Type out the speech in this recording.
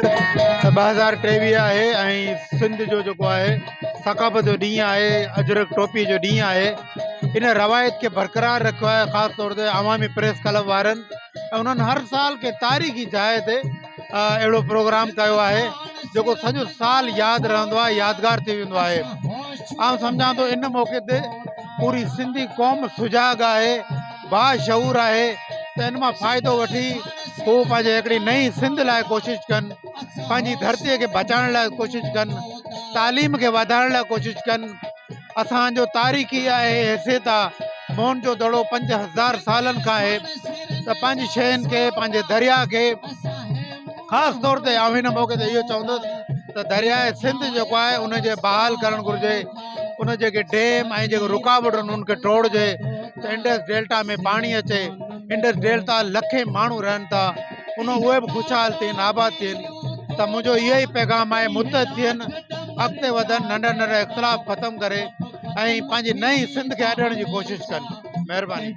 2023 आहे ऐं सिंध जो जेको आहे सक़ाफ़त जो ॾींहुं आहे, अजरक टोपी जो ॾींहुं आहे। इन रवायत खे बरक़रार रखियो आहे, ख़ासि तौर ते अवामी प्रेस क्लब वारनि, ऐं उन्हनि हर साल के तारीख़ी जाइ ते अहिड़ो प्रोग्राम कयो आहे जेको सॼो साल यादि रहंदो आहे, यादगार थी वेंदो आहे। आउं सम्झां थो इन मौक़े ते पूरी सिंधी क़ौम सुजाॻ आहे, बाशऊर आहे, त इन मां फ़ाइदो वठी हू पंहिंजे हिकिड़ी नई सिंध लाइ कोशिशि कनि, पंहिंजी धरतीअ खे बचाइण लाइ कोशिशि कनि, तालीम खे वधाइण लाइ कोशिशि कनि। असांजो तारीख़ी आहे, हैसियत आहे, मोहन जो दड़ो 5000 सालनि खां आहे, त पंहिंजी शयुनि खे, पंहिंजे दरिया खे ख़ासि तौर ते आउं हिन मौक़े ते इहो चवंदुसि त दरियाए सिंध जेको आहे उनखे बहाल करणु घुरिजे। उन जेके डैम ऐं जेके रुकावट आहिनि उनखे टोड़जे, त इंडस डेल्टा में पाणी अचे। इंडस डेल्टा लखे माण्हू रहनि था, उहे बि ख़ुशहाल थियनि, आबाद थियनि। त मुंहिंजो इहो ई पैगाम आहे, मुतहद थियनि, अॻिते वधनि, नंढा नंढा इख़्तिलाफ़ ख़तमु करे ऐं पंहिंजी नई सिंध खे अॾण जी कोशिशि कनि। महिरबानी।